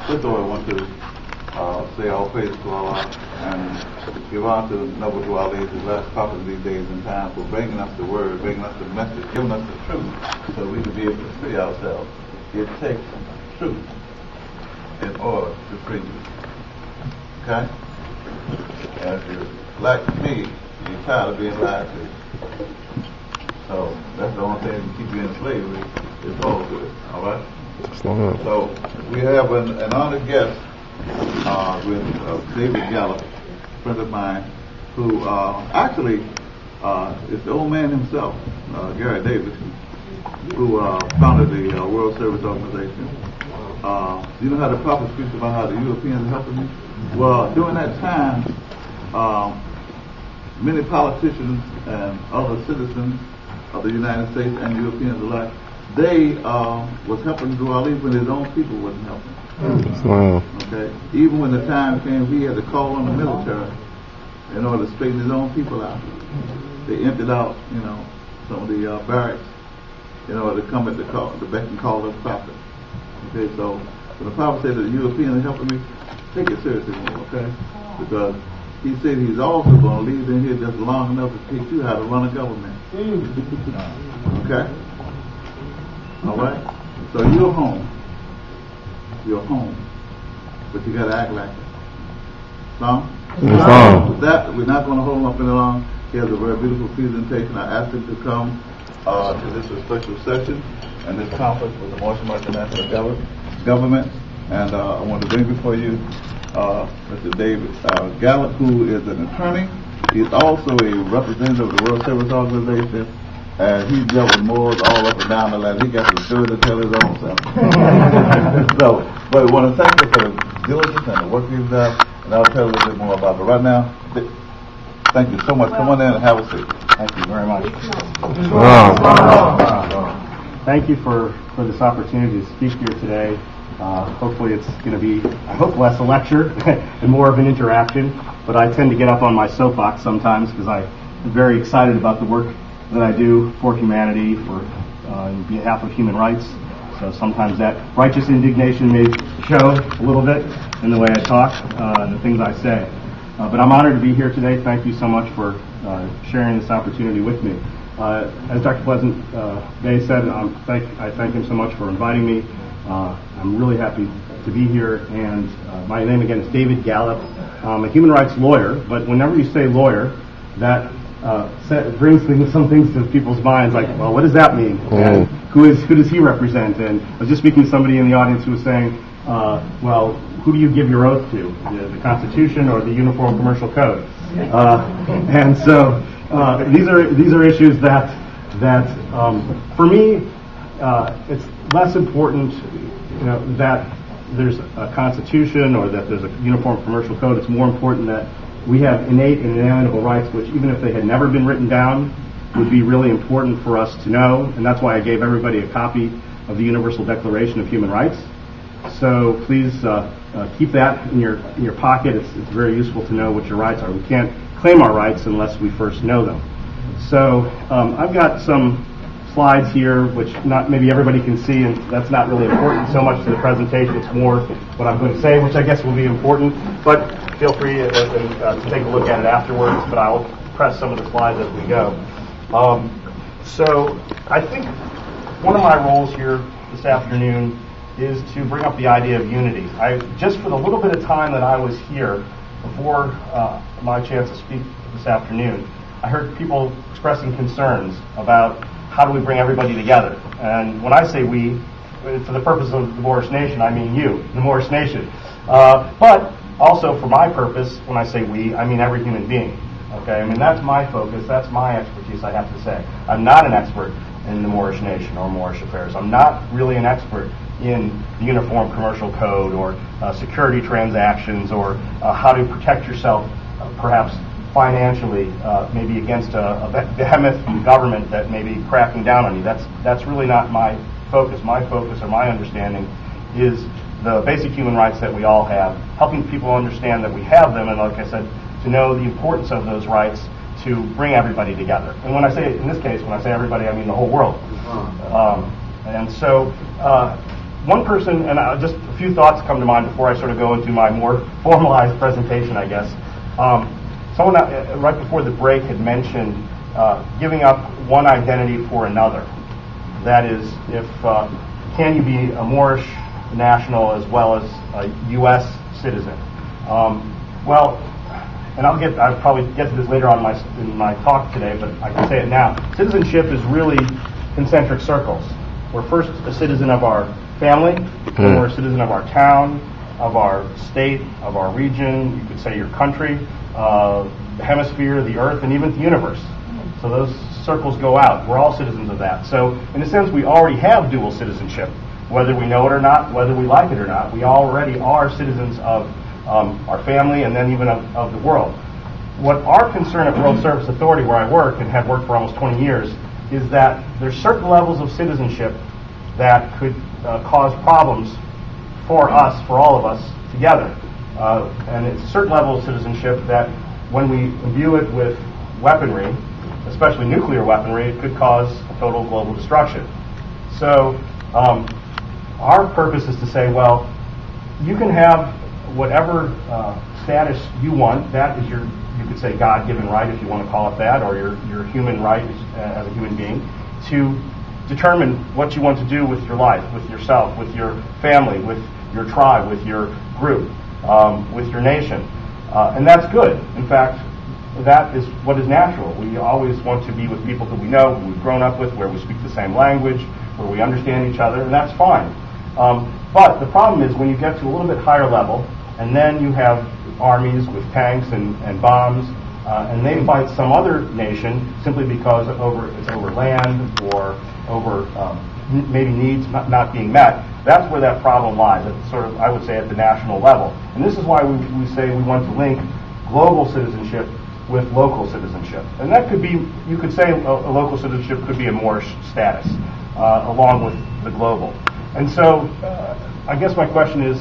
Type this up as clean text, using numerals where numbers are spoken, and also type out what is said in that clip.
First of all, I want to say all praise to Allah and give honor to Noble to Ali, his last prophet of these days and time, for bringing us the word, bringing us the message, giving us the truth, so we can be able to free ourselves. It takes truth in order to free you. Okay? And if you're like me, you're tired of being lied to. So that's the only thing that can keep you in slavery is all good. All right? So we have an honored guest with David Gallup, a friend of mine, who actually is the old man himself, Gary Davis, who founded the World Service Organization. You know how the prophet speaks about how the Europeans are helping you? Well, during that time, many politicians and other citizens of the United States and Europeans alike, they was helping Drew Ali when his own people wasn't helping. Wow. Okay. Even when the time came, he had to call on the military in order to straighten his own people out. They emptied out, some of the barracks in order to come at the beck and call of the prophet. Okay. So when the prophet said that the Europeans are helping me, take it seriously more. Okay. Because he said he's also going to leave in here just long enough to teach you how to run a government. Okay. All right? So you're home. You're home. But you got to act like it. With that, we're not going to hold him up any long. He has a very beautiful presentation. I asked him to come to this special session and this conference with the Marshall International Government. And I want to bring before you Mr. David Gallup, who is an attorney. He's also a representative of the World Service Organization. And he's dealt with Moors all up and down the line. He got the story to tell his own self. So, but I want to thank you for the diligence and the work you've done, and I'll tell you a little bit more about it. But right now, thank you so much. Come on in and have a seat. Thank you very much. Thank you for this opportunity to speak here today. Hopefully it's going to be, I hope, less a lecture and more of an interaction. But I tend to get up on my soapbox sometimes because I'm very excited about the work that I do for humanity, on behalf of human rights. So sometimes that righteous indignation may show a little bit in the way I talk and the things I say. But I'm honored to be here today. Thank you so much for sharing this opportunity with me. As Dr. Pleasant Day said, I thank him so much for inviting me. I'm really happy to be here. And my name again is David Gallup. I'm a human rights lawyer, but whenever you say lawyer, that brings some things to people's minds, like, well, what does that mean? And who does he represent? And I was just speaking to somebody in the audience who was saying, well, who do you give your oath to? The Constitution or the Uniform Commercial Code? And so these are issues that for me, it's less important, that there's a Constitution or that there's a Uniform Commercial Code. It's more important that we have innate and inalienable rights, which even if they had never been written down, would be really important for us to know. And that's why I gave everybody a copy of the Universal Declaration of Human Rights. So please keep that in your pocket. It's very useful to know what your rights are. We can't claim our rights unless we first know them. So I've got some slides here, which not maybe everybody can see, and that's not really important so much to the presentation. It's more what I'm going to say, which I guess will be important. But feel free to take a look at it afterwards. But I'll press some of the slides as we go. So I think one of my roles here this afternoon is to bring up the idea of unity. Just for the little bit of time that I was here before my chance to speak this afternoon, I heard people expressing concerns about how do we bring everybody together. And when I say we, for the purpose of the Moorish nation, I mean you, the Moorish nation. But also for my purpose, when I say we, I mean every human being. Okay, I mean that's my focus, that's my expertise, I have to say. I'm not an expert in the Moorish nation or Moorish affairs. I'm not really an expert in the Uniform Commercial Code or security transactions or how to protect yourself, perhaps financially, maybe against a behemoth government that may be cracking down on you. That's really not my focus. My focus or my understanding is the basic human rights that we all have, helping people understand that we have them, and like I said, to know the importance of those rights to bring everybody together. And when I say, in this case, when I say everybody, I mean the whole world. And so one person, and just a few thoughts come to mind before I sort of go into my more formalized presentation, I guess. Someone right before the break had mentioned giving up one identity for another. That is, can you be a Moorish national as well as a U.S. citizen? Well, and I'll probably get to this later on in my talk today, but I can say it now. Citizenship is really concentric circles. We're first a citizen of our family, then we're a citizen of our town, of our state, of our region, you could say your country, the hemisphere, the earth, and even the universe. So those circles go out. We're all citizens of that. So in a sense, we already have dual citizenship. Whether we know it or not, whether we like it or not, we already are citizens of our family and then even of the world. What our concern at World Service Authority, where I work and have worked for almost 20 years, is that there's certain levels of citizenship that could cause problems for us, for all of us, together. And it's a certain level of citizenship that when we imbue it with weaponry, especially nuclear weaponry, it could cause total global destruction. So our purpose is to say, well, you can have whatever status you want. That is you could say, God-given right, if you want to call it that, or your human right as a human being, to determine what you want to do with your life, with yourself, with your family, with your tribe, with your group, with your nation. And that's good. In fact, that is what is natural. We always want to be with people that we know, who we've grown up with, where we speak the same language, where we understand each other, and that's fine. But the problem is when you get to a little bit higher level, and then you have armies with tanks and bombs, and they fight some other nation simply because it's over land or over maybe needs not being met. That's where that problem lies. It's sort of, I would say, at the national level. And this is why we say we want to link global citizenship with local citizenship. And that could be, you could say a local citizenship could be a Moorish status, along with the global. And so I guess my question is,